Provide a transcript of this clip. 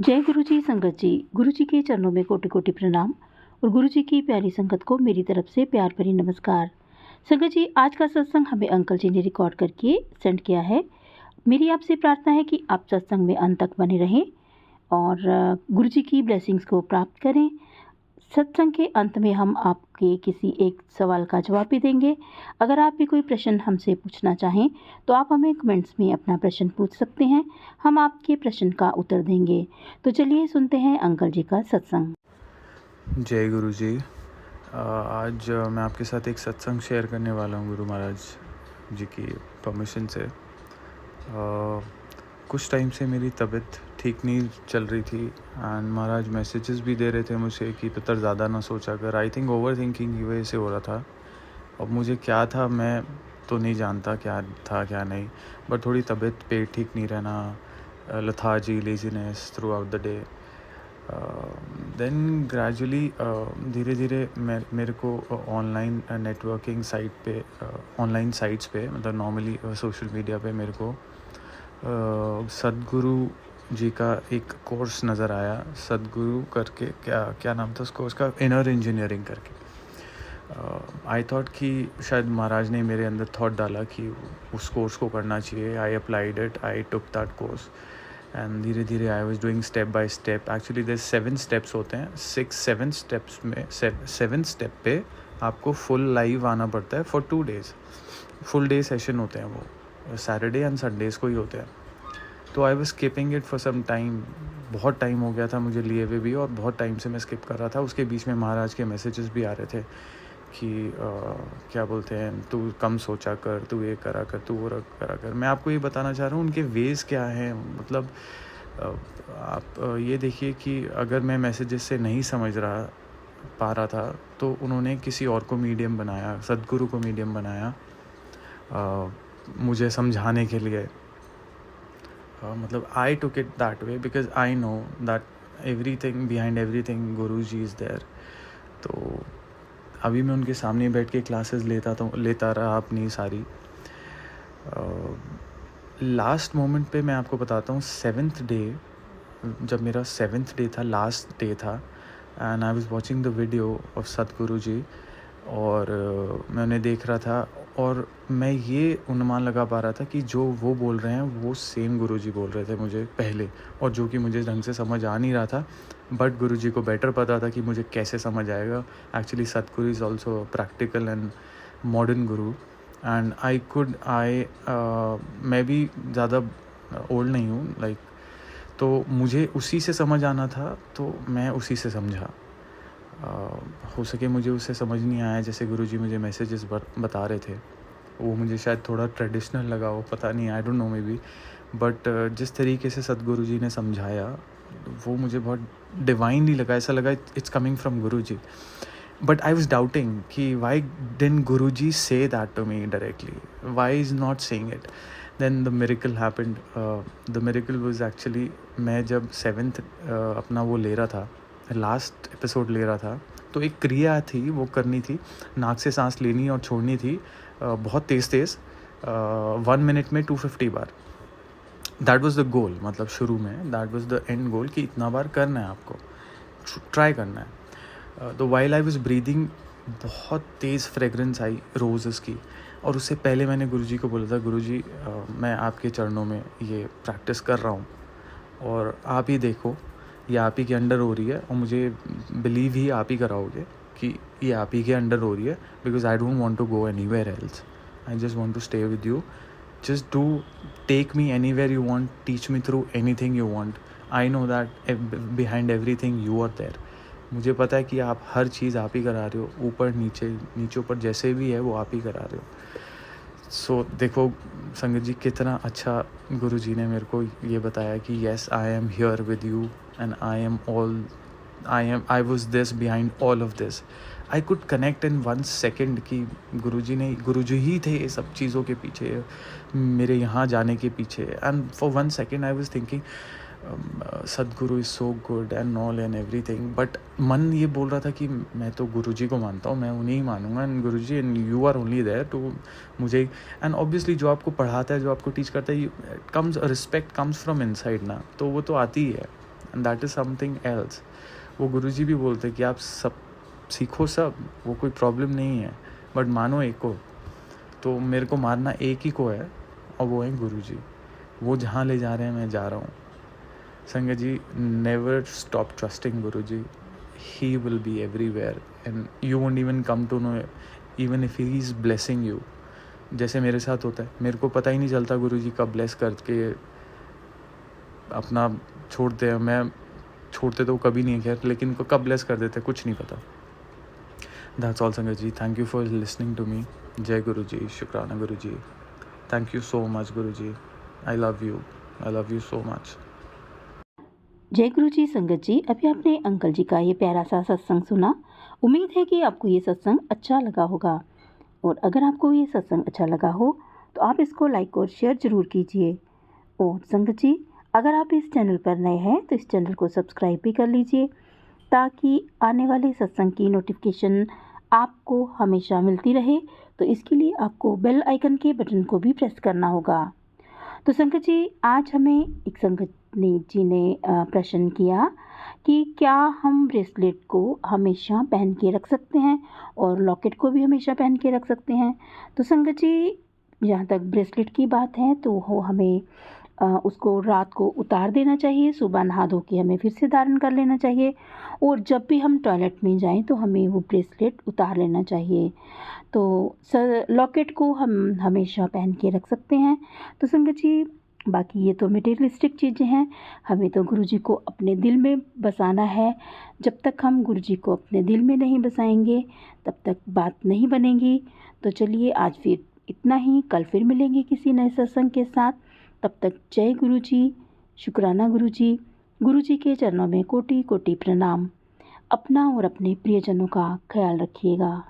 जय गुरु जी संगत जी। गुरु जी के चरणों में कोटि कोटि प्रणाम और गुरु जी की प्यारी संगत को मेरी तरफ से प्यार भरी नमस्कार। संगत जी, आज का सत्संग हमें अंकल जी ने रिकॉर्ड करके सेंड किया है। मेरी आपसे प्रार्थना है कि आप सत्संग में अंत तक बने रहें और गुरु जी की ब्लेसिंग्स को प्राप्त करें। सत्संग के अंत में हम आपके किसी एक सवाल का जवाब भी देंगे। अगर आप भी कोई प्रश्न हमसे पूछना चाहें तो आप हमें कमेंट्स में अपना प्रश्न पूछ सकते हैं, हम आपके प्रश्न का उत्तर देंगे। तो चलिए सुनते हैं अंकल जी का सत्संग। जय गुरु जी। आज मैं आपके साथ एक सत्संग शेयर करने वाला हूँ गुरु महाराज जी की परमिशन से। कुछ टाइम से मेरी तबीयत ठीक नहीं चल रही थी एंड महाराज मैसेजेस भी दे रहे थे मुझे कि पुत्र ज़्यादा ना सोचा कर। आई थिंक ओवर थिंकिंग की वजह से हो रहा था। अब मुझे क्या था मैं तो नहीं जानता, क्या था क्या नहीं, बट थोड़ी तबीयत पे ठीक नहीं रहना, lethargy, laziness throughout the day. Then gradually धीरे धीरे मेरे को ऑनलाइन नेटवर्किंग साइट पे, ऑनलाइन साइट्स पे, मतलब नॉर्मली सोशल मीडिया पे मेरे को सदगुरु जी का एक कोर्स नज़र आया। सदगुरु करके क्या नाम था उस कोर्स का, इनर इंजीनियरिंग करके। आई थॉट कि शायद महाराज ने मेरे अंदर थॉट डाला कि उस कोर्स को करना चाहिए। I applied it, I took that course and धीरे धीरे I was doing step by step. Actually there 7 steps होते हैं। 7 स्टेप्स में 7 स्टेप पे आपको फुल लाइव आना पड़ता है for 2 days. Full day session होते हैं वो, सैटरडे एंड संडेज़ को ही होते हैं। तो I was skipping it for some time. बहुत टाइम हो गया था मुझे लिए हुए भी और बहुत टाइम से मैं स्किप कर रहा था। उसके बीच में महाराज के मैसेजेस भी आ रहे थे कि क्या बोलते हैं, तू कम सोचा कर, तू ये करा कर, तू वो करा कर। मैं आपको ये बताना चाह रहा हूँ उनके वेज़ क्या हैं। मतलब आप ये देखिए कि अगर मैं मैसेजेस से नहीं समझ पा रहा था तो उन्होंने किसी और को मीडियम बनाया, सदगुरु को मीडियम बनाया मुझे समझाने के लिए। मतलब I took it that way because I know that everything behind everything guru ji is there. तो अभी मैं उनके सामने बैठ के क्लासेस लेता रहा अपनी सारी। लास्ट मोमेंट पे मैं आपको बताता हूँ, 7th डे, जब मेरा 7th डे था, लास्ट डे था, and I was watching the video of सतगुरु जी और मैं उन्हें देख रहा था और मैं ये अनुमान लगा पा रहा था कि जो वो बोल रहे हैं वो सेम गुरु जी बोल रहे थे मुझे पहले, और जो कि मुझे ढंग से समझ आ नहीं रहा था, बट गुरु जी को बेटर पता था कि मुझे कैसे समझ आएगा। Actually Satguru is also practical and modern Guru and मैं भी ज़्यादा ओल्ड नहीं हूँ लाइक, तो मुझे उसी से समझ आना था तो मैं उसी से समझा। हो सके मुझे उससे समझ नहीं आया जैसे गुरुजी मुझे मैसेजेस बता रहे थे, वो मुझे शायद थोड़ा ट्रेडिशनल लगा हो, पता नहीं, I don't know may be, but जिस तरीके से सतगुरु जी ने समझाया वो मुझे बहुत डिवाइनली लगा। ऐसा लगा it's coming from Guru ji. But I was doubting कि why didn't Guru ji say that to me directly, why is not saying it. Then the miracle happened. The miracle was actually, मैं जब 7th अपना वो ले रहा था, लास्ट एपिसोड ले रहा था, तो एक क्रिया थी वो करनी थी, नाक से सांस लेनी और छोड़नी थी बहुत तेज़ 1 मिनट में 250 बार। दैट वाज द गोल, मतलब शुरू में दैट वाज द एंड गोल कि इतना बार करना है आपको, ट्राई करना है। तो वाइल आई वाज ब्रीदिंग बहुत तेज़ फ्रेगरेंस आई रोज़ेस की, और उससे पहले मैंने गुरुजी को बोला था, गुरुजी मैं आपके चरणों में ये प्रैक्टिस कर रहा हूँ और आप ही देखो, ये आप ही के अंडर हो रही है और मुझे बिलीव ही आप ही कराओगे कि ये आप ही के अंडर हो रही है, because I don't want to go anywhere else, I just want to stay with you, just do take me anywhere you want, teach me through anything you want. I know that behind everything you are there. मुझे पता है कि आप हर चीज़ आप ही करा रहे हो, ऊपर नीचे नीचे ऊपर जैसे भी है वो आप ही करा रहे हो। सो देखो संगत जी, कितना अच्छा गुरु जी ने मेरे को ये बताया कि yes, I am here with you and I was this behind all of this. I could connect in 1 second कि गुरुजी ही थे ये सब चीज़ों के पीछे, मेरे यहाँ जाने के पीछे। And for 1 second I was thinking Sadhguru is so good and all and everything, but मन ये बोल रहा था कि मैं तो गुरुजी को मानता हूँ, मैं उन्हें ही मानूंगा, and Guruji and you are only there to मुझे। एंड ऑब्वियसली जो आपको पढ़ाता है, जो आपको टीच करता है, comes respect comes from inside ना, तो वो तो आती ही है। And that is something else. वो गुरुजी भी बोलते कि आप सब सीखो सब, वो कोई प्रॉब्लम नहीं है, बट मानो एक को। तो मेरे को मानना एक ही को है, और वो है गुरुजी। वो जहाँ ले जा रहे हैं मैं जा रहा हूँ। संगत जी, never stop trusting Guruji. He will be everywhere and you won't even come to know even if he is blessing you. जैसे मेरे साथ होता है, मेरे को पता ही नहीं चलता गुरुजी कब ब्लेस करके अपना छोड़ते हैं। मैं छोड़ते तो कभी नहीं है खैर, लेकिन कब ब्लेस कर देते कुछ नहीं पता। दैट्स ऑल संगत जी, thank you for listening to me. जय गुरु जी, शुक्राना Guru ji, thank you so much Guru ji, I love you so much. जय गुरु जी। संगत जी, अभी आपने अंकल जी का ये प्यारा सा सत्संग सुना। उम्मीद है कि आपको ये सत्संग अच्छा लगा होगा, और अगर आपको ये सत्संग अच्छा लगा हो तो आप इसको लाइक और शेयर ज़रूर कीजिए। और संगत जी, अगर आप इस चैनल पर नए हैं तो इस चैनल को सब्सक्राइब भी कर लीजिए, ताकि आने वाले सत्संग की नोटिफिकेशन आपको हमेशा मिलती रहे। तो इसके लिए आपको बेल आइकन के बटन को भी प्रेस करना होगा। तो संगत जी, आज हमें एक संगत जी ने प्रश्न किया कि क्या हम ब्रेसलेट को हमेशा पहन के रख सकते हैं और लॉकेट को भी हमेशा पहन के रख सकते हैं। तो संगत जी, जहाँ तक ब्रेसलेट की बात है तो वो हमें उसको रात को उतार देना चाहिए, सुबह नहा धो के हमें फिर से धारण कर लेना चाहिए, और जब भी हम टॉयलेट में जाएं तो हमें वो ब्रेसलेट उतार लेना चाहिए। तो लॉकेट को हम हमेशा पहन के रख सकते हैं। तो संगत जी, बाकी ये तो मटेरियलिस्टिक चीज़ें हैं, हमें तो गुरुजी को अपने दिल में बसाना है। जब तक हम गुरुजी को अपने दिल में नहीं बसाएंगे तब तक बात नहीं बनेगी। तो चलिए, आज फिर इतना ही, कल फिर मिलेंगे किसी नए सत्संग के साथ। तब तक जय गुरुजी, शुक्राना गुरुजी। गुरुजी के चरणों में कोटि कोटि प्रणाम। अपना और अपने प्रियजनों का ख्याल रखिएगा।